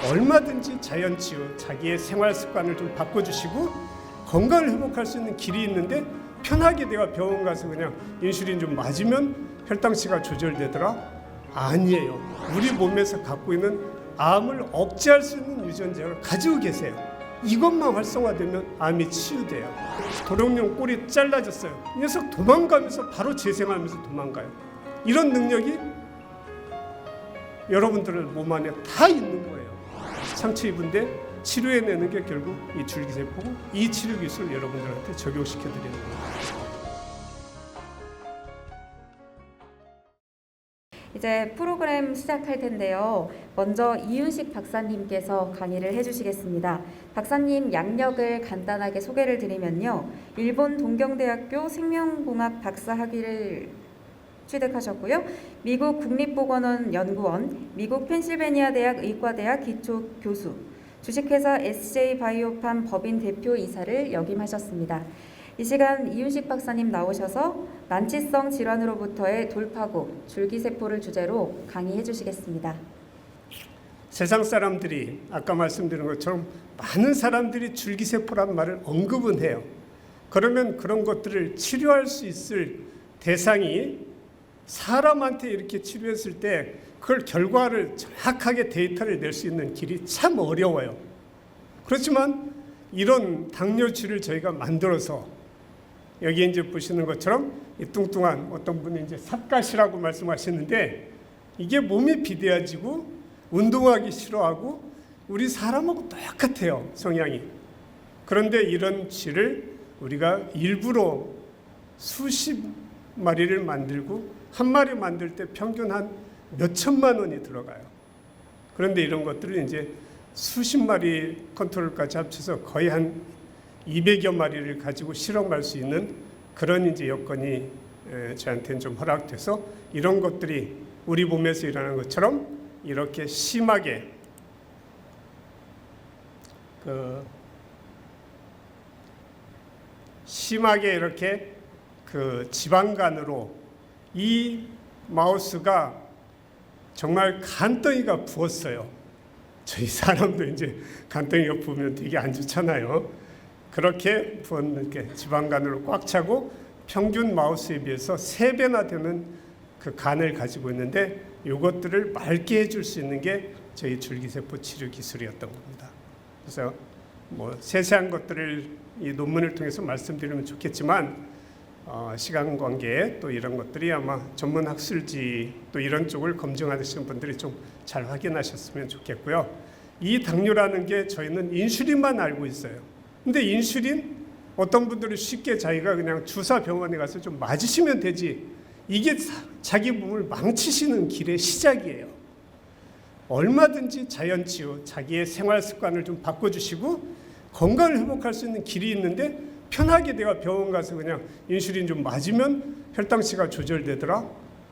얼마든지 자연치유, 자기의 생활 습관을 좀 바꿔주시고 건강을 회복할 수 있는 길이 있는데 편하게 내가 병원 가서 그냥 인슐린 좀 맞으면 혈당치가 조절되더라? 아니에요. 우리 몸에서 갖고 있는 암을 억제할 수 있는 유전자를 가지고 계세요. 이것만 활성화되면 암이 치유돼요. 도룡뇽 꼬리 잘라졌어요. 이 녀석 도망가면서 바로 재생하면서 도망가요. 이런 능력이 여러분들 몸 안에 다 있는 거예요. 상처 입은데 치료해내는 게 결국 이 줄기세포고, 이 치료 기술을 여러분들한테 적용시켜 드리는 거예요. 이제 프로그램 시작할 텐데요. 먼저 이윤식 박사님께서 강의를 해주시겠습니다. 박사님 양력을 간단하게 소개를 드리면요. 일본 동경대학교 생명공학 박사 학위를 취득하셨고요. 미국 국립보건원 연구원, 미국 펜실베니아 대학 의과대학 기초 교수, 주식회사 SJ바이오팜 법인 대표이사를 역임하셨습니다. 이 시간 이윤식 박사님 나오셔서 난치성 질환으로부터의 돌파구, 줄기세포를 주제로 강의해 주시겠습니다. 세상 사람들이 아까 말씀드린 것처럼 많은 사람들이 줄기세포란 말을 언급은 해요. 그러면 그런 것들을 치료할 수 있을 대상이 사람한테 이렇게 치료했을 때 그걸 결과를 정확하게 데이터를 낼 수 있는 길이 참 어려워요. 그렇지만 이런 당뇨치를 저희가 만들어서 여기 이제 보시는 것처럼 이 뚱뚱한 어떤 분이 이제 삿갓이라고 말씀하시는데, 이게 몸이 비대해지고 운동하기 싫어하고 우리 사람하고 똑같아요, 성향이. 그런데 이런 쥐를 우리가 일부러 수십 마리를 만들고 한 마리 만들 때 평균 한 몇천만 원이 들어가요. 그런데 이런 것들을 이제 수십 마리 컨트롤까지 합쳐서 거의 한 200여 마리를 가지고 실험할 수 있는 그런 이제 여건이 저한테는 좀 허락돼서 이런 것들이 우리 몸에서 일어나는 것처럼 이렇게 심하게 이렇게 지방간으로 이 마우스가 정말 간덩이가 부었어요. 저희 사람도 이제 간덩이가 부으면 되게 안 좋잖아요. 그렇게 부었는 지방간으로 꽉 차고 평균 마우스에 비해서 3배나 되는 그 간을 가지고 있는데, 이것들을 맑게 해줄 수 있는 게 저희 줄기세포 치료 기술이었던 겁니다. 그래서 뭐 세세한 것들을 이 논문을 통해서 말씀드리면 좋겠지만 시간 관계에 또 이런 것들이 아마 전문 학술지 또 이런 쪽을 검증하시는 분들이 좀 잘 확인하셨으면 좋겠고요. 이 당뇨라는 게 저희는 인슐린만 알고 있어요. 근데 인슐린 어떤 분들은 쉽게 자기가 그냥 주사 병원에 가서 좀 맞으시면 되지, 이게 자기 몸을 망치시는 길의 시작이에요. 얼마든지 자연치유, 자기의 생활 습관을 좀 바꿔주시고 건강을 회복할 수 있는 길이 있는데 편하게 내가 병원 가서 그냥 인슐린 좀 맞으면 혈당치가 조절되더라?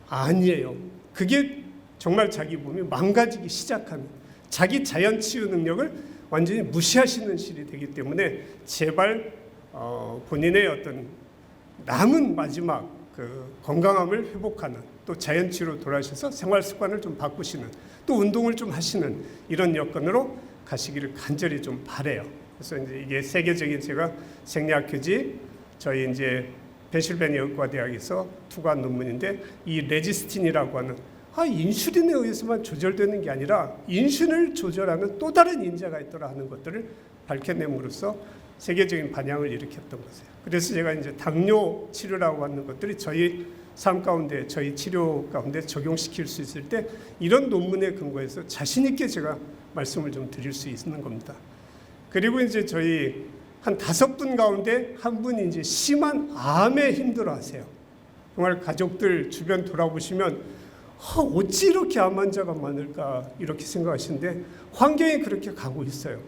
아니에요. 그게 정말 자기 몸이 망가지기 시작하는, 자기 자연치유 능력을 완전히 무시하시는 실이 되기 때문에 제발 본인의 어떤 남은 마지막 그 건강함을 회복하는, 또 자연치유로 돌아오셔서 생활 습관을 좀 바꾸시는, 또 운동을 좀 하시는 이런 여건으로 가시기를 간절히 좀 바래요. 그래서 이제 이게 세계적인 제가 생리학교지 저희 이제 펜실베니아 의과대학에서 투과한 논문인데, 이 레지스틴이라고 하는 인슐린에 의해서만 조절되는 게 아니라 인슐린을 조절하는 또 다른 인자가 있더라 하는 것들을 밝혀냄으로써 세계적인 반향을 일으켰던 거죠. 그래서 제가 이제 당뇨 치료라고 하는 것들이 저희 삶 가운데, 저희 치료 가운데 적용시킬 수 있을 때 이런 논문에 근거해서 자신 있게 제가 말씀을 좀 드릴 수 있는 겁니다. 그리고 이제 저희 한 5분 가운데 한 분이 이제 심한 암에 힘들어하세요. 정말 가족들 주변 돌아보시면 어찌 이렇게 암 환자가 많을까 이렇게 생각하시는데, 환경이 그렇게 가고 있어요.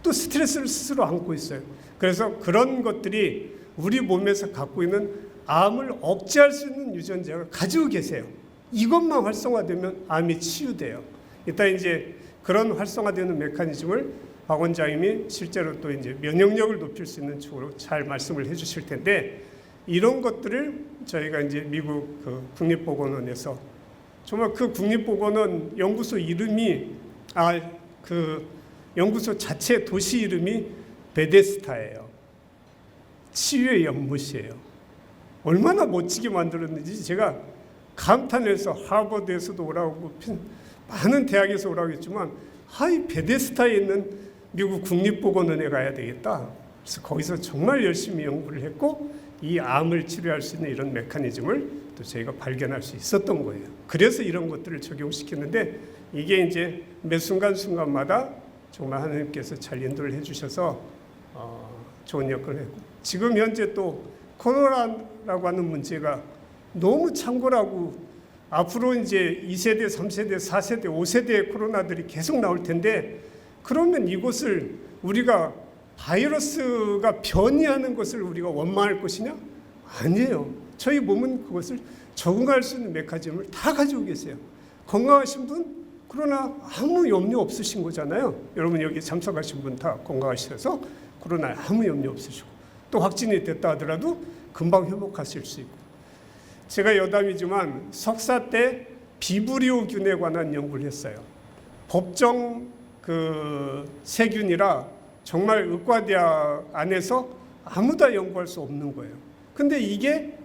또 스트레스를 스스로 안고 있어요. 그래서 그런 것들이 우리 몸에서 갖고 있는 암을 억제할 수 있는 유전자를 가지고 계세요. 이것만 활성화되면 암이 치유돼요. 일단 이제 그런 활성화되는 메커니즘을 박 원장님이 실제로 또 이제 면역력을 높일 수 있는 쪽으로 잘 말씀을 해주실 텐데, 이런 것들을 저희가 이제 미국 그 국립보건원에서, 정말 그 국립보건원 연구소 이름이 그 연구소 자체 도시 이름이 베데스다예요. 치유의 연못이에요. 얼마나 멋지게 만들었는지 제가 감탄해서 하버드에서도 오라고 많은 대학에서 오라고 했지만 이 베데스다에 있는 미국 국립보건원에 가야 되겠다. 그래서 거기서 정말 열심히 연구를 했고 이 암을 치료할 수 있는 이런 메커니즘을 또 저희가 발견할 수 있었던 거예요. 그래서 이런 것들을 적용시켰는데 이게 이제 매 순간순간마다 정말 하나님께서 잘 인도를 해주셔서 좋은 역할을 했고 지금 현재 또 코로나라고 하는 문제가 너무 창궐하고 앞으로 이제 2세대, 3세대, 4세대, 5세대의 코로나들이 계속 나올 텐데 그러면 이것을 우리가 바이러스가 변이하는 것을 우리가 원망할 것이냐? 아니에요. 저희 몸은 그것을 적응할 수 있는 메커니즘을 다 가지고 계세요. 건강하신 분, 그러나 아무 염려 없으신 거잖아요. 여러분 여기 참석하신 분 다 건강하셔서 코로나에 아무 염려 없으시고 또 확진이 됐다 하더라도 금방 회복하실 수 있고 제가 여담이지만 석사 때 비브리오균에 관한 연구를 했어요. 법정 그 세균이라 정말 의과대학 안에서 아무도 연구할 수 없는 거예요. 근데 이게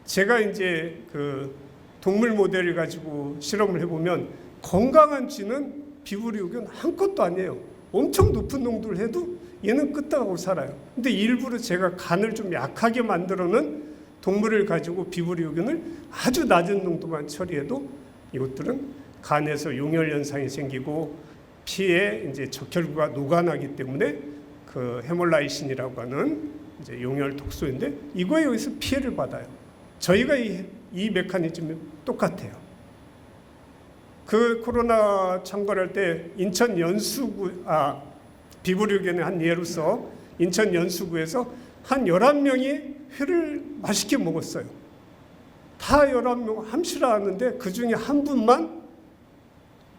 제가 이제 그 동물 모델을 가지고 실험을 해보면 건강한 쥐는 비브리오균 한 것도 아니에요. 엄청 높은 농도를 해도 얘는 끄떡하고 살아요. 근데 일부러 제가 간을 좀 약하게 만들어는 동물을 가지고 비브리오균을 아주 낮은 농도만 처리해도 이것들은 간에서 용혈 현상이 생기고 피에 이제 적혈구가 녹아나기 때문에 그 헤몰라이신이라고 하는 이제 용혈 독소인데 이거에 의해서 피해를 받아요. 저희가 이 메커니즘이 똑같아요. 그 코로나 창궐할 때 인천 연수구 비브리오균의 한 예로서 인천 연수구에서 한 11명이 회를 맛있게 먹었어요. 다 11명 함시라 하는데 그중에 한 분만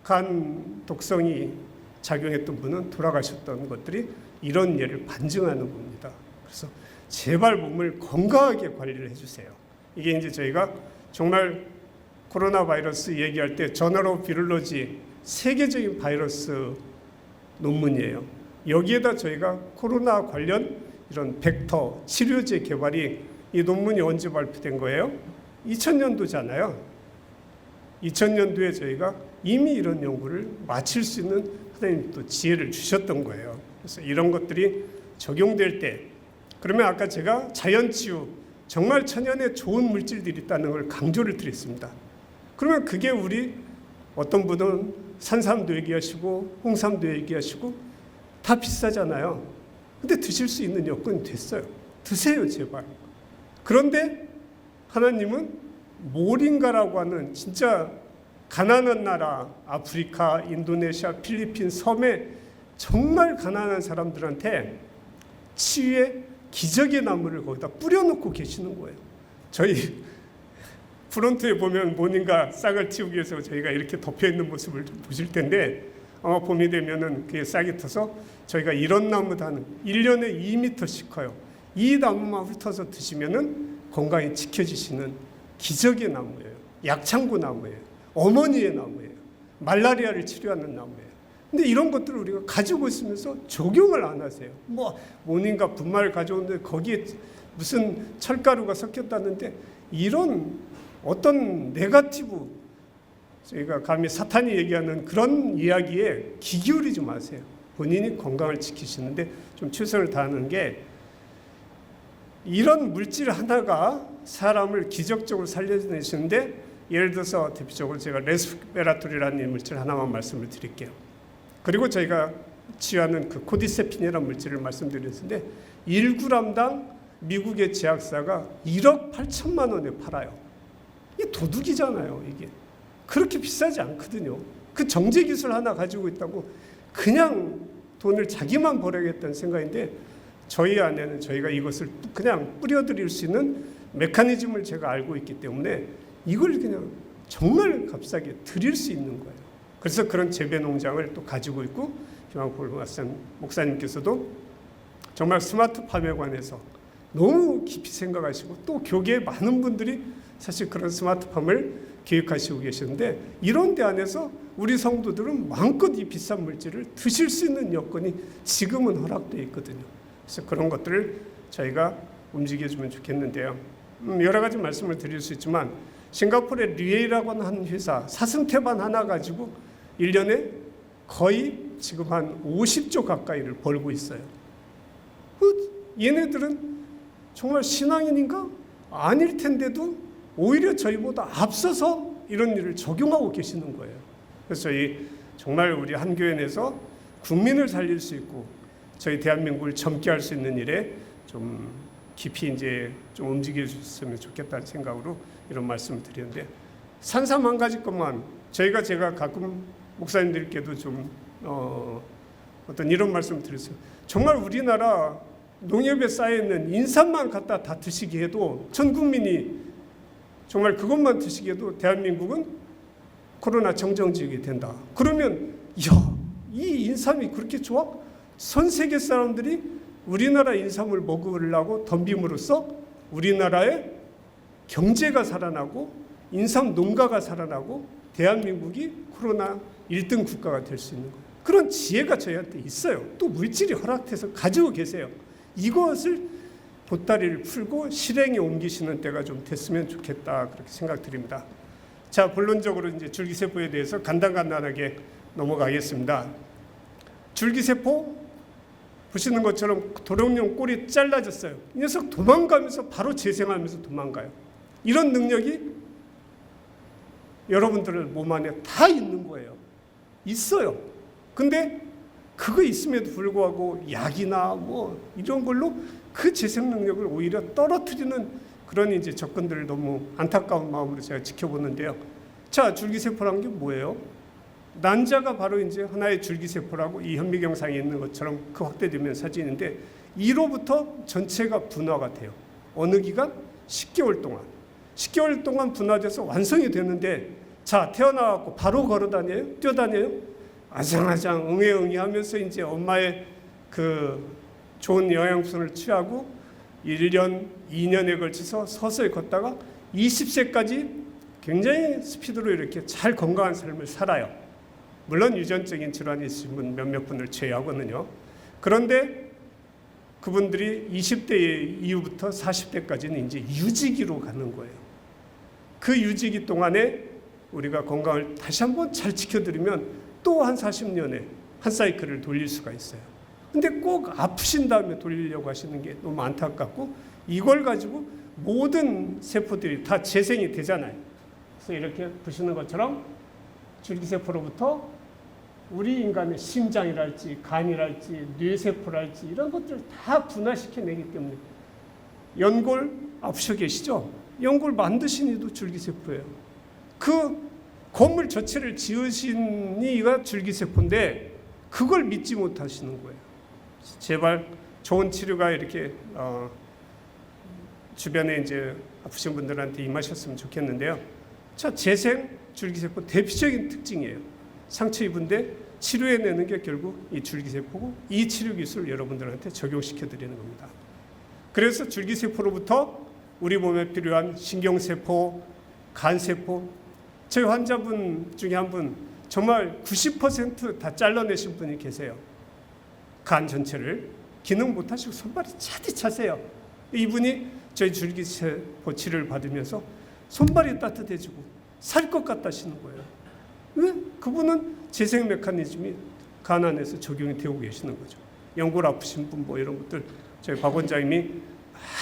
간 독성이 작용했던 분은 돌아가셨던 것들이 이런 예를 반증하는 겁니다. 그래서 제발 몸을 건강하게 관리를 해주세요. 이게 이제 저희가 정말 코로나 바이러스 얘기할 때 저널 오브 비롤로지 세계적인 바이러스 논문이에요. 여기에다 저희가 코로나 관련 이런 벡터 치료제 개발이 이 논문이 언제 발표된 거예요? 2000년도잖아요. 2000년도에 저희가 이미 이런 연구를 마칠 수 있는 하나님 또 지혜를 주셨던 거예요. 그래서 이런 것들이 적용될 때 그러면 아까 제가 자연치유 정말 천연에 좋은 물질들이 있다는 걸 강조를 드렸습니다. 그러면 그게 우리 어떤 분은 산삼도 얘기하시고 홍삼도 얘기하시고 다 비싸잖아요. 근데 드실 수 있는 여건이 됐어요. 드세요 제발. 그런데 하나님은 모링가라고 하는 진짜 가난한 나라 아프리카, 인도네시아, 필리핀 섬에 정말 가난한 사람들한테 치유의 기적의 나무를 거기다 뿌려놓고 계시는 거예요. 저희 프론트에 보면 모닝가 싹을 틔우기 위해서 저희가 이렇게 덮여있는 모습을 좀 보실 텐데 아마 봄이 되면은 그게 싹이 터서 저희가 이런 나무도 하는 1년에 2m씩 커요. 이 나무만 훑어서 드시면은 건강이 지켜지시는 기적의 나무예요. 약창구 나무예요. 어머니의 나무예요. 말라리아를 치료하는 나무예요. 근데 이런 것들을 우리가 가지고 있으면서 적용을 안 하세요. 뭐 모닝가 분말을 가져오는데 거기에 무슨 철가루가 섞였다는데 이런 어떤 네거티브 저희가 감히 사탄이 얘기하는 그런 이야기에 귀 기울이지 마세요. 본인이 건강을 지키시는데 좀 최선을 다하는 게 이런 물질 하나가 사람을 기적적으로 살려내시는데 예를 들어서 대표적으로 제가 레스베라토리라는 물질 하나만 말씀을 드릴게요. 그리고 저희가 치유하는 그 코디세핀이라는 물질을 말씀드렸는데 1g당 미국의 제약사가 1억 8천만 원에 팔아요. 이게 도둑이잖아요. 이게 그렇게 비싸지 않거든요. 그 정제 기술 하나 가지고 있다고 그냥 돈을 자기만 벌어야겠다는 생각인데 저희 안에는 저희가 이것을 그냥 뿌려드릴 수 있는 메커니즘을 제가 알고 있기 때문에 이걸 그냥 정말 값싸게 드릴 수 있는 거예요. 그래서 그런 재배 농장을 또 가지고 있고 김한골 목사님께서도 정말 스마트팜에 관해서 너무 깊이 생각하시고 또 교계에 많은 분들이 사실 그런 스마트팜을 계획하시고 계시는데 이런 데 안에서 우리 성도들은 마음껏 이 비싼 물질을 드실 수 있는 여건이 지금은 허락되어 있거든요. 그래서 그런 것들을 저희가 움직여주면 좋겠는데요. 여러 가지 말씀을 드릴 수 있지만 싱가포르의 류에이라고 하는 회사 사슴태반 하나 가지고 1년에 거의 지금 한 50조 가까이를 벌고 있어요. 얘네들은 정말 신앙인인가? 아닐 텐데도 오히려 저희보다 앞서서 이런 일을 적용하고 계시는 거예요. 그래서 정말 우리 한교회 내에서 국민을 살릴 수 있고 저희 대한민국을 젊게 할 수 있는 일에 좀 깊이 이제 좀 움직여 주셨으면 좋겠다는 생각으로 이런 말씀을 드리는데, 산삼 한 가지 것만 제가 가끔 목사님들께도 좀 어떤 이런 말씀을 드렸어요. 정말 우리나라 농협에 쌓여있는 인삼만 갖다 다 드시게 해도 전 국민이 정말 그것만 드시게 해도 대한민국은 코로나 정정지역이 된다. 그러면 이 인삼이 그렇게 좋아? 전 세계 사람들이 우리나라 인삼을 먹으려고 덤빔으로써 우리나라의 경제가 살아나고 인삼 농가가 살아나고 대한민국이 코로나 1등 국가가 될 수 있는 거예요. 그런 지혜가 저희한테 있어요. 또 물질이 허락돼서 가지고 계세요. 이것을 보따리를 풀고 실행에 옮기시는 때가 좀 됐으면 좋겠다, 그렇게 생각드립니다. 자, 본론적으로 이제 줄기세포에 대해서 간단하게 넘어가겠습니다. 줄기세포 보시는 것처럼 도롱뇽 꼬리 잘라졌어요. 이 녀석 도망가면서 바로 재생하면서 도망가요. 이런 능력이 여러분들 몸 안에 다 있는 거예요. 있어요. 근데 그거 있음에도 불구하고 약이나 뭐 이런 걸로 그 재생 능력을 오히려 떨어뜨리는 그런 이제 접근들을 너무 안타까운 마음으로 제가 지켜보는데요. 자, 줄기세포란 게 뭐예요? 난자가 바로 이제 하나의 줄기세포라고 이 현미경상에 있는 것처럼 그 확대되면 사진인데, 이로부터 전체가 분화가 돼요. 어느 기간? 10개월 동안. 10개월 동안 분화돼서 완성이 되는데, 자, 태어나갖고 바로 걸어다녀요? 뛰어다녀요? 아장아장 응애응애 하면서 이제 엄마의 그 좋은 영양분을 취하고 1년, 2년에 걸쳐서 서서히 걷다가 20세까지 굉장히 스피드로 이렇게 잘 건강한 삶을 살아요. 물론 유전적인 질환이 있으신 분 몇몇 분을 제외하거든요. 그런데 그분들이 20대 이후부터 40대까지는 이제 유지기로 가는 거예요. 그 유지기 동안에 우리가 건강을 다시 한번 잘 지켜드리면 또 한 40년에 한 사이클을 돌릴 수가 있어요. 근데 꼭 아프신 다음에 돌리려고 하시는 게 너무 안타깝고, 이걸 가지고 모든 세포들이 다 재생이 되잖아요. 그래서 이렇게 보시는 것처럼 줄기세포로부터 우리 인간의 심장이랄지 간이랄지 뇌세포랄지 이런 것들을 다 분화시켜내기 때문에, 연골 아프셔 계시죠? 연골 만드신 이도 줄기세포예요. 그 건물 전체를 지으신 이가 줄기세포인데 그걸 믿지 못하시는 거예요. 제발 좋은 치료가 이렇게 주변에 이제 아프신 분들한테 임하셨으면 좋겠는데요. 자, 재생 줄기세포 대표적인 특징이에요. 상처 입은데 치료해내는 게 결국 이 줄기세포고, 이 치료 기술을 여러분들한테 적용시켜 드리는 겁니다. 그래서 줄기세포로부터 우리 몸에 필요한 신경세포, 간세포, 저희 환자분 중에 한 분 정말 90% 다 잘라내신 분이 계세요. 간 전체를 기능 못하시고 손발이 차디 차세요. 이분이 저희 줄기세포 치료를 받으면서 손발이 따뜻해지고 살 것 같다시는 거예요. 왜? 그분은 재생 메커니즘이 간 안에서 적용이 되고 계시는 거죠. 연골 아프신 분 뭐 이런 것들 저희 박 원장님이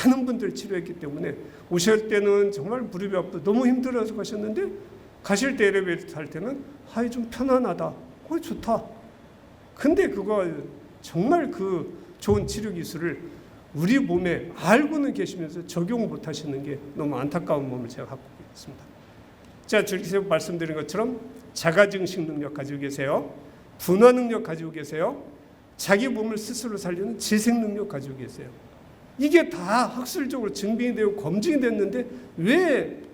많은 분들 치료했기 때문에 오실 때는 정말 무릎이 아프고 너무 힘들어서 가셨는데, 가실 때 엘리베이터 탈 때는 좀 편안하다. 좋다. 근데 그거 정말 그 좋은 치료 기술을 우리 몸에 알고는 계시면서 적용 못 하시는 게 너무 안타까운 몸을 제가 갖고 있습니다. 자, 줄기세포 말씀드린 것처럼 자가증식 능력 가지고 계세요. 분화 능력 가지고 계세요. 자기 몸을 스스로 살리는 재생 능력 가지고 계세요. 이게 다 학술적으로 증빙이 되고 검증이 됐는데 왜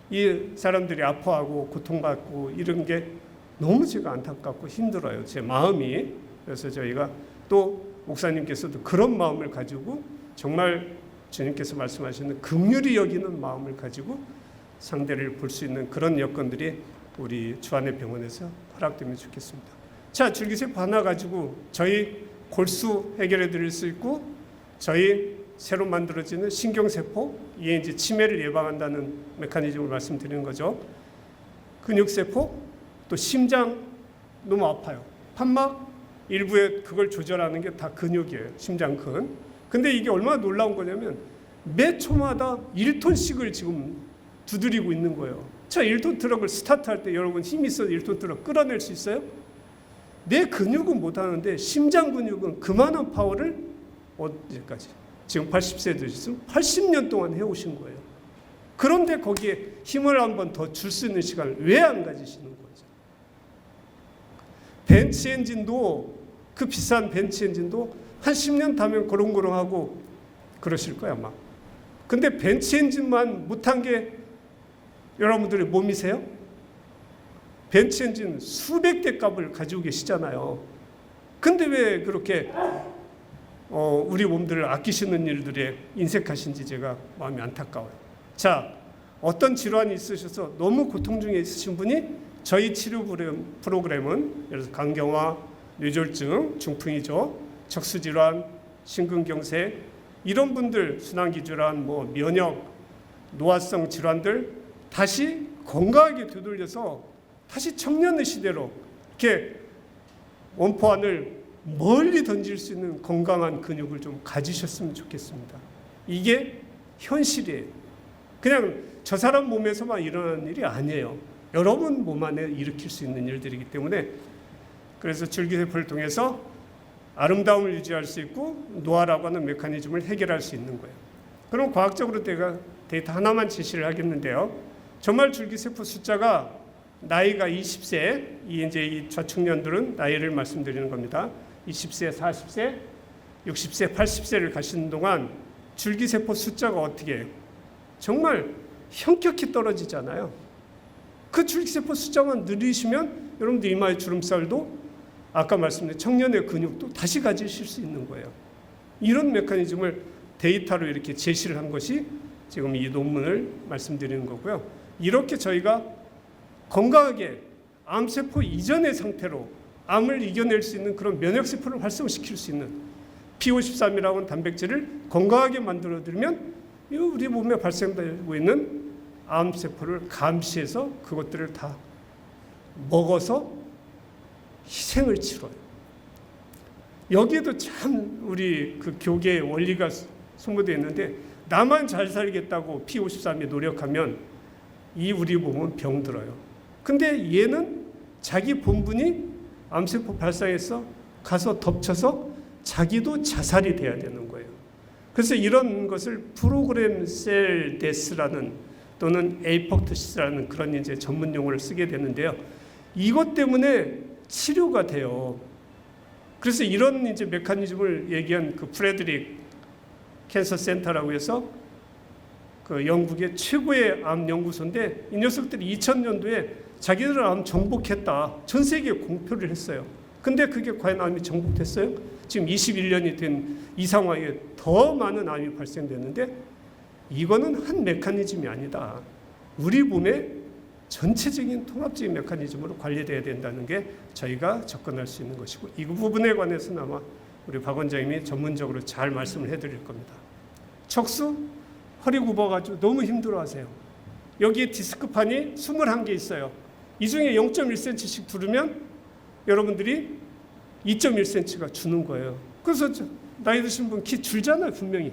이 사람들이 아파하고 고통받고 이런 게 너무 제가 안타깝고 힘들어요. 제 마음이. 그래서 저희가 또 목사님께서도 그런 마음을 가지고 정말 주님께서 말씀하시는 긍휼히 여기는 마음을 가지고 상대를 볼 수 있는 그런 여건들이 우리 주안의 병원에서 허락되면 좋겠습니다. 자, 줄기세포 하나 가지고 저희 골수 해결해 드릴 수 있고, 저희 새로 만들어지는 신경세포, 이게 이제 치매를 예방한다는 메커니즘을 말씀드리는 거죠. 근육세포, 또 심장 너무 아파요. 판막 일부에 그걸 조절하는 게 다 근육이에요. 심장근. 근데 이게 얼마나 놀라운 거냐면 매 초마다 1톤씩을 지금 두드리고 있는 거예요. 자, 1톤 트럭을 스타트할 때 여러분 힘이 있어서 1톤 트럭 끌어낼 수 있어요? 내 근육은 못하는데 심장 근육은 그만한 파워를 언제까지? 지금 80세 되셨으면 80년 동안 해오신 거예요. 그런데 거기에 힘을 한번 더 줄 수 있는 시간을 왜 안 가지시는 거죠? 벤치 엔진도, 그 비싼 벤치 엔진도 한 10년 타면 고롱고롱하고 그러실 거야 아마. 근데 벤치 엔진만 못한 게 여러분들의 몸이세요? 벤치 엔진 수백 대 값을 가지고 계시잖아요. 근데 왜 그렇게 우리 몸들을 아끼시는 일들에 인색하신지 제가 마음이 안타까워요. 자, 어떤 질환이 있으셔서 너무 고통 중에 있으신 분이 저희 치료 프로그램은 예를 들어서 간경화, 뇌졸중, 중풍이죠, 척수질환, 심근경색, 이런 분들 순환기 질환, 면역, 노화성 질환들 다시 건강하게 되돌려서 다시 청년의 시대로 이렇게 원포환을 멀리 던질 수 있는 건강한 근육을 좀 가지셨으면 좋겠습니다. 이게 현실이에요. 그냥 저 사람 몸에서만 일어나는 일이 아니에요. 여러분 몸 안에 일으킬 수 있는 일들이기 때문에, 그래서 줄기세포를 통해서 아름다움을 유지할 수 있고 노화라고 하는 메커니즘을 해결할 수 있는 거예요. 그럼 과학적으로 데이터 하나만 제시를 하겠는데요. 정말 줄기세포 숫자가 나이가 20세, 이제 이 좌측년들은 나이를 말씀드리는 겁니다. 20세, 40세, 60세, 80세를 가시는 동안 줄기세포 숫자가 어떻게 해요? 정말 현격히 떨어지잖아요. 그 줄기세포 숫자만 늘리시면 여러분들 이마의 주름살도 아까 말씀드린 청년의 근육도 다시 가지실 수 있는 거예요. 이런 메커니즘을 데이터로 이렇게 제시를 한 것이 지금 이 논문을 말씀드리는 거고요. 이렇게 저희가 건강하게 암세포 이전의 상태로 암을 이겨낼 수 있는 그런 면역세포를 활성시킬 수 있는 P53이라고 하는 단백질을 건강하게 만들어드리면 우리 몸에 발생되고 있는 암세포를 감시해서 그것들을 다 먹어서 희생을 치러요. 여기에도 참 우리 그 교계의 원리가 소모되어 있는데, 나만 잘 살겠다고 P53이 노력하면 이 우리 몸은 병들어요. 근데 얘는 자기 본분이 암세포 발상해서 가서 덮쳐서 자기도 자살이 돼야 되는 거예요. 그래서 이런 것을 프로그램 셀 데스라는 또는 에이포토시스라는 그런 이제 전문 용어를 쓰게 되는데요. 이것 때문에 치료가 돼요. 그래서 이런 이제 메커니즘을 얘기한 그 프레드릭 캔서 센터라고 해서 그 영국의 최고의 암 연구소인데, 이 녀석들이 2000년도에 자기들은 암 정복했다, 전 세계에 공표를 했어요. 근데 그게 과연 암이 정복됐어요? 지금 21년이 된 이 상황에 더 많은 암이 발생됐는데, 이거는 한 메커니즘이 아니다. 우리 몸의 전체적인 통합적인 메커니즘으로 관리돼야 된다는 게 저희가 접근할 수 있는 것이고, 이 부분에 관해서는 아마 우리 박 원장님이 전문적으로 잘 말씀을 해드릴 겁니다. 척수, 허리 굽어가지고 너무 힘들어하세요. 여기에 디스크판이 21개 있어요. 이 중에 0.1cm씩 두르면 여러분들이 2.1cm가 주는 거예요. 그래서 나이 드신 분 키 줄잖아요, 분명히.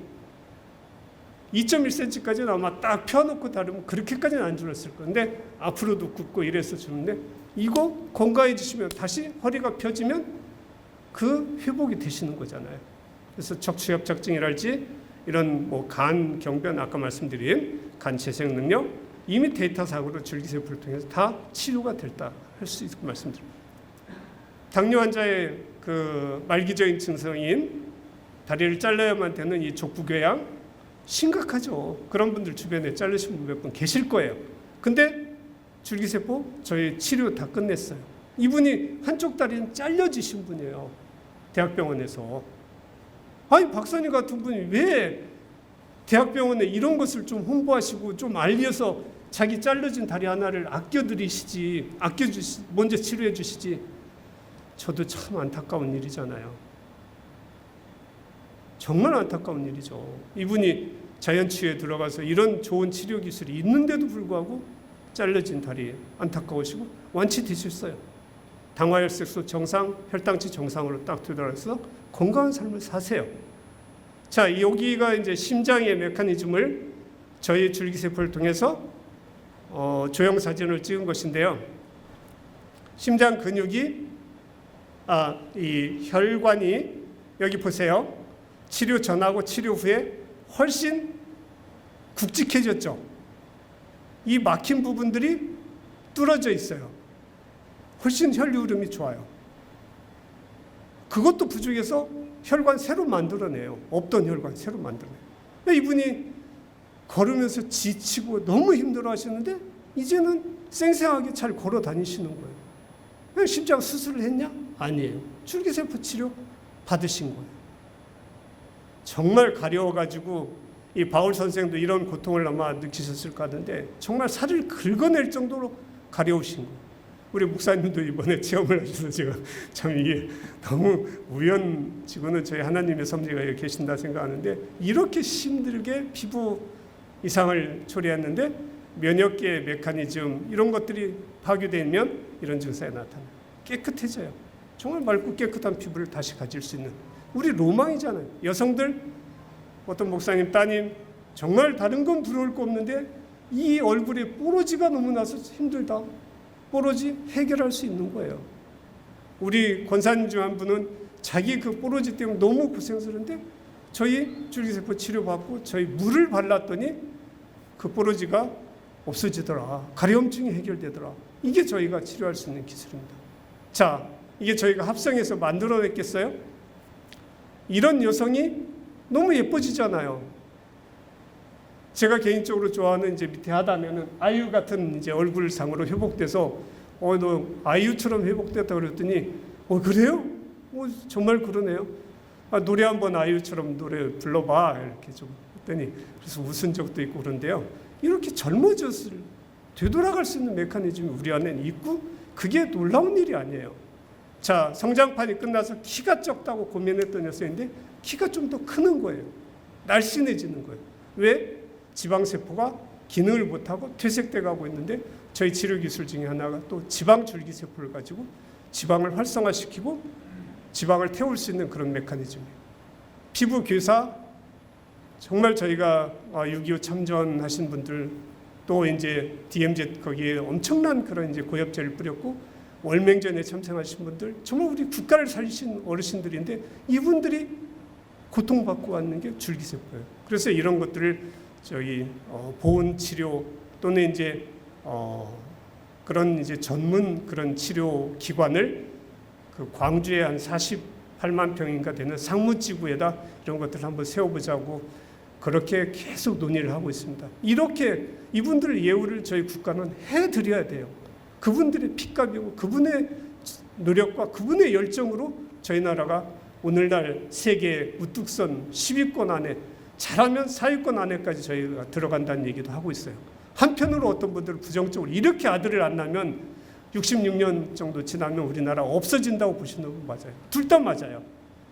2.1cm까지는 아마 딱 펴놓고 다루면 그렇게까지는 안 줄었을 거예요. 근데 앞으로도 굽고 이래서 주는데, 이거 건강해지시면 다시 허리가 펴지면 그 회복이 되시는 거잖아요. 그래서 척추협착증이랄지 이런 간 경변, 아까 말씀드린 간 재생 능력, 이미 데이터상으로 줄기세포를 통해서 다 치료가 됐다 할 수 있을 말씀드립니다. 당뇨 환자의 그 말기적인 증상인 다리를 잘라야만 되는 이 족부궤양, 심각하죠. 그런 분들 주변에 자르신 분 몇 분 계실 거예요. 근데 줄기세포 저희 치료 다 끝냈어요. 이분이 한쪽 다리는 잘려지신 분이에요. 대학병원에서. 아니, 박사님 같은 분이 왜 대학병원에 이런 것을 좀 홍보하시고 좀 알려서 자기 잘라진 다리 하나를 먼저 치료해 주시지. 저도 참 안타까운 일이잖아요. 정말 안타까운 일이죠. 이분이 자연치유에 들어가서 이런 좋은 치료 기술이 있는데도 불구하고 잘라진 다리 안타까우시고 완치되셨어요. 당화혈색소 정상, 혈당치 정상으로 딱 되돌아서 건강한 삶을 사세요. 자, 여기가 이제 심장의 메커니즘을 저희 줄기세포를 통해서 조형 사진을 찍은 것인데요. 심장 근육이 이 혈관이 여기 보세요. 치료 전하고 치료 후에 훨씬 굵직해졌죠. 이 막힌 부분들이 뚫어져 있어요. 훨씬 혈류 흐름이 좋아요. 그것도 부족해서 혈관 새로 만들어내요. 없던 혈관 새로 만들어내요. 이분이 걸으면서 지치고 너무 힘들어 하시는데 이제는 쌩쌩하게 잘 걸어 다니시는 거예요. 심장 수술을 했냐? 아니에요. 줄기세포 치료 받으신 거예요. 정말 가려워가지고 이 바울 선생도 이런 고통을 아마 느끼셨을까 하는데 정말 살을 긁어낼 정도로 가려우신 거예요. 우리 목사님도 이번에 체험을 하셔서 제가 참 이게 너무 우연치고는 저희 하나님의 섭리가 여기 계신다 생각하는데 이렇게 힘들게 피부 이상을 초래했는데 면역계 메커니즘 이런 것들이 파괴되면 이런 증상이 나타나요. 깨끗해져요. 정말 맑고 깨끗한 피부를 다시 가질 수 있는 우리 로망이잖아요. 여성들 어떤 목사님 따님 정말 다른 건 부러울 거 없는데 이 얼굴에 뽀로지가 너무 나서 힘들다. 뽀로지 해결할 수 있는 거예요. 우리 권사님 중 한 분은 자기 그 뽀로지 때문에 너무 고생스러운데 저희 줄기세포 치료받고 저희 물을 발랐더니 그 뽀로지가 없어지더라. 가려움증이 해결되더라. 이게 저희가 치료할 수 있는 기술입니다. 자, 이게 저희가 합성해서 만들어냈겠어요? 이런 여성이 너무 예뻐지잖아요. 제가 개인적으로 좋아하는 이제 밑에 하단에는 아이유 같은 이제 얼굴상으로 회복돼서 너 아이유처럼 회복됐다 그랬더니 그래요? 정말 그러네요. 노래 한번 아이유처럼 노래 불러봐 이렇게 좀 했더니 그래서 웃은 적도 있고 그런데요. 이렇게 젊어졌을 되돌아갈 수 있는 메커니즘이 우리 안에 있고 그게 놀라운 일이 아니에요. 자, 성장판이 끝나서 키가 적다고 고민했던 여성인데 키가 좀 더 크는 거예요. 날씬해지는 거예요. 왜? 지방세포가 기능을 못하고 퇴색돼 가고 있는데 저희 치료 기술 중에 하나가 또 지방줄기세포를 가지고 지방을 활성화시키고 지방을 태울 수 있는 그런 메커니즘이에요. 피부 괴사 정말 저희가 6.25 참전하신 분들 또 이제 DMZ 거기에 엄청난 그런 이제 고엽제를 뿌렸고 월맹전에 참생하신 분들 정말 우리 국가를 살리신 어르신들인데 이분들이 고통받고 왔는 게 줄기세포예요. 그래서 이런 것들을 저희 보온 치료 또는 이제 그런 이제 전문 그런 치료 기관을 그 광주에 한 48만 평인가 되는 상무지구에다 이런 것들을 한번 세워보자고 그렇게 계속 논의를 하고 있습니다. 이렇게 이분들 예우를 저희 국가는 해드려야 돼요. 그분들의 피값이고 그분의 노력과 그분의 열정으로 저희 나라가 오늘날 세계 우뚝선 10위권 안에 잘하면 4위권 안에까지 저희가 들어간다는 얘기도 하고 있어요. 한편으로 어떤 분들은 부정적으로 이렇게 아들을 안 낳으면 66년 정도 지나면 우리나라 없어진다고 보시는 분 맞아요. 둘 다 맞아요.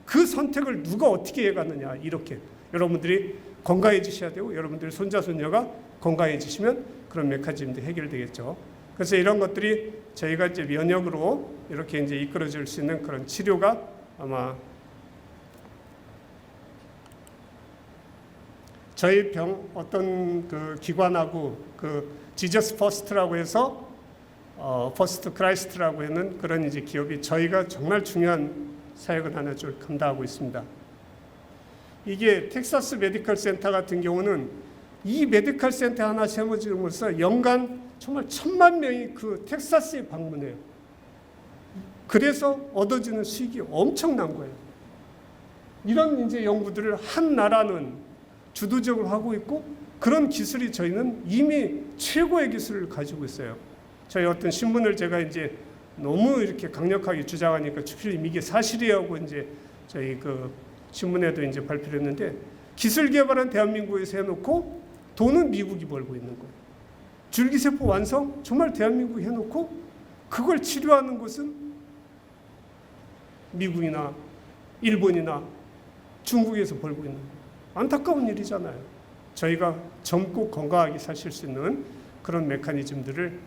그 선택을 누가 어떻게 해가느냐 이렇게 여러분들이 건강해지셔야 되고 여러분들의 손자 손녀가 건강해지시면 그런 메커니즘도 해결되겠죠. 그래서 이런 것들이 저희가 이제 면역으로 이렇게 이제 이끌어줄 수 있는 그런 치료가 아마 저희 병 어떤 그 기관하고 그 지저스 퍼스트라고 해서 퍼스트 크라이스트라고 하는 그런 이제 기업이 저희가 정말 중요한 사역을 하나 좀 감당하고 있습니다. 이게 텍사스 메디컬 센터 같은 경우는 이 메디컬 센터 하나 세워짐으로써 연간 정말 1,000만 명이 그 텍사스에 방문해요. 그래서 얻어지는 수익이 엄청난 거예요. 이런 이제 연구들을 한 나라는 주도적으로 하고 있고 그런 기술이 저희는 이미 최고의 기술을 가지고 있어요. 저희 어떤 신문을 제가 이제 너무 이렇게 강력하게 주장하니까 주필님 이게 사실이라고 이제 저희 그 신문에도 이제 발표를 했는데 기술 개발은 대한민국에서 해놓고 돈은 미국이 벌고 있는 거예요. 줄기세포 완성 정말 대한민국에 해놓고 그걸 치료하는 곳은 미국이나 일본이나 중국에서 벌고 있는 안타까운 일이잖아요. 저희가 젊고 건강하게 사실 수 있는 그런 메커니즘들을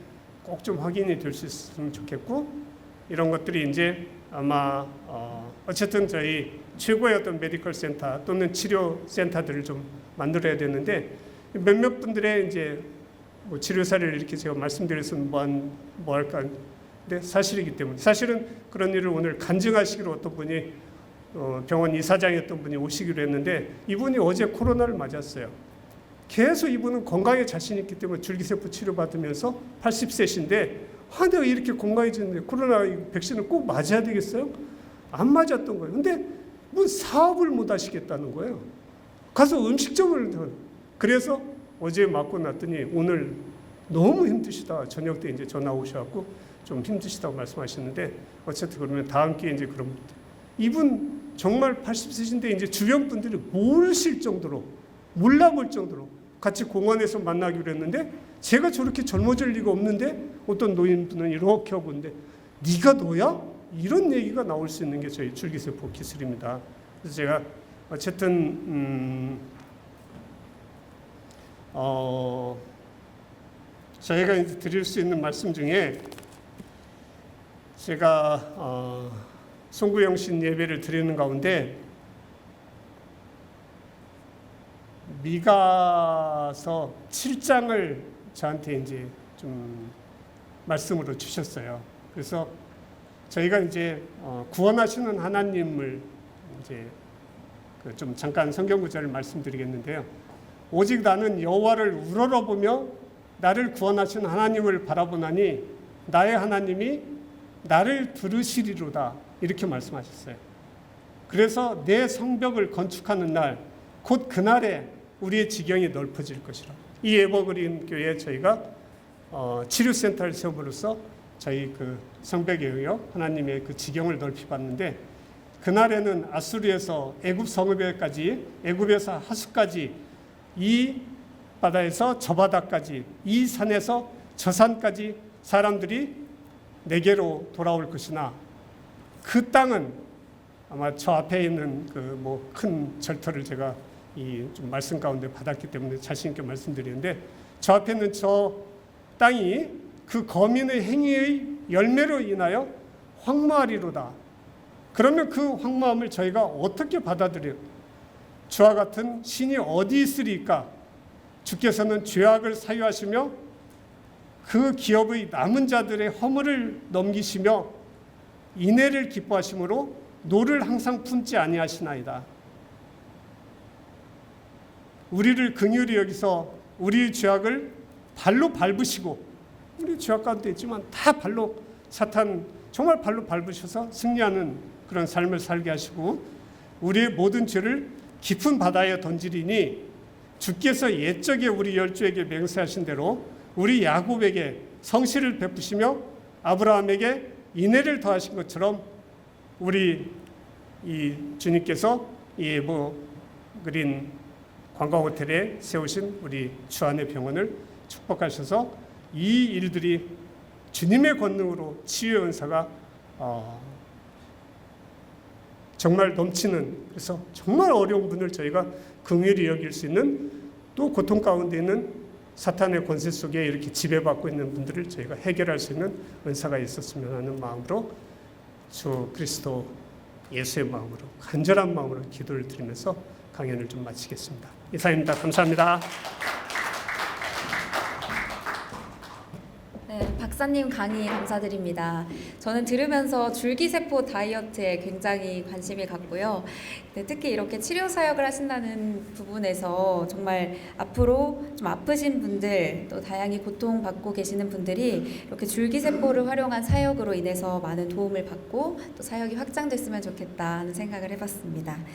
꼭 좀 확인이 될 수 있으면 좋겠고, 이런 것들이 이제 아마 어쨌든 저희 최고의 어떤 메디컬 센터 또는 치료 센터들을 좀 만들어야 되는데, 몇몇 분들의 이제 뭐 치료 사례를 이렇게 제가 말씀드려서 뭐 할까 근데 사실이기 때문에, 사실은 그런 일을 오늘 간증하시기로 어떤 분이 병원 이사장이었던 분이 오시기로 했는데, 이분이 어제 코로나를 맞았어요. 계속 이분은 건강에 자신 있기 때문에 줄기세포 치료받으면서 80세신데 내가 이렇게 건강해졌는데 코로나 백신을 꼭 맞아야 되겠어요? 안 맞았던 거예요. 근데 뭐 사업을 못 하시겠다는 거예요. 가서 음식점을, 그래서 어제 맞고 났더니 오늘 너무 힘드시다. 저녁 때 이제 전화 오셔갖고 좀 힘드시다고 말씀하시는데, 어쨌든 그러면 다음 기회에 이제 그럼 이분 정말 80세신데 이제 주변 분들이 모르실 정도로, 몰라볼 정도로 같이 공원에서 만나기로 했는데, 제가 저렇게 젊어질 리가 없는데 어떤 노인분은 이렇게 하고 있는데 네가 너야? 이런 얘기가 나올 수 있는 게 저희 줄기세포 기술입니다. 그래서 제가 어쨌든 저희가 이제 드릴 수 있는 말씀 중에, 제가 송구영신 예배를 드리는 가운데 미가서 7장을 저한테 이제 좀 말씀으로 주셨어요. 그래서 저희가 이제 구원하시는 하나님을 이제 좀 잠깐 성경 구절을 말씀드리겠는데요. 오직 나는 여호와를 우러러보며 나를 구원하신 하나님을 바라보나니 나의 하나님이 나를 들으시리로다, 이렇게 말씀하셨어요. 그래서 내 성벽을 건축하는 날, 곧 그날에 우리의 지경이 넓어질 것이라. 이 에버그린 교회에 저희가 치료센터를 세움으로써 저희 그 성벽에 의해 하나님의 그 지경을 넓히 봤는데, 그날에는 아수르에서 애굽 성읍에까지, 애굽에서 하수까지, 이 바다에서 저 바다까지, 이 산에서 저 산까지 사람들이 내게로 돌아올 것이나, 그 땅은 아마 저 앞에 있는 그 뭐 큰 절터를 제가 이 좀 말씀 가운데 받았기 때문에 자신 있게 말씀드리는데, 저 앞에 있는 저 땅이 그 거민의 행위의 열매로 인하여 황무하리로다. 그러면 그 황무함을 저희가 어떻게 받아들여요? 주와 같은 신이 어디 있으리까? 주께서는 죄악을 사유하시며 그 기업의 남은 자들의 허물을 넘기시며 인애를 기뻐하심으로 노를 항상 품지 아니하시나이다. 우리를 긍휼히 여기서 우리의 죄악을 발로 밟으시고, 우리 죄악 가운데 있지만 다 발로, 사탄 정말 발로 밟으셔서 승리하는 그런 삶을 살게 하시고, 우리의 모든 죄를 깊은 바다에 던지리니 주께서 옛적에 우리 열조에게 맹세하신 대로 우리 야곱에게 성실을 베푸시며 아브라함에게 인애를 더하신 것처럼, 우리 이 주님께서 이 에버그린 관광호텔에 세우신 우리 주안의 병원을 축복하셔서 이 일들이 주님의 권능으로 치유의 은사가 정말 넘치는, 그래서 정말 어려운 분을 저희가 긍휼히 여길 수 있는, 또 고통 가운데 있는 사탄의 권세 속에 이렇게 지배받고 있는 분들을 저희가 해결할 수 있는 은사가 있었으면 하는 마음으로, 주 그리스도 예수의 마음으로, 간절한 마음으로 기도를 드리면서 강연을 좀 마치겠습니다. 이상입니다. 감사합니다. 네, 박사님 강의 감사드립니다. 저는 들으면서 줄기세포 다이어트에 굉장히 관심이 갔고요. 네, 특히 이렇게 치료 사역을 하신다는 부분에서 정말 앞으로 좀 아프신 분들, 또 다양히 고통받고 계시는 분들이 이렇게 줄기세포를 활용한 사역으로 인해서 많은 도움을 받고 또 사역이 확장됐으면 좋겠다 하는 생각을 해봤습니다.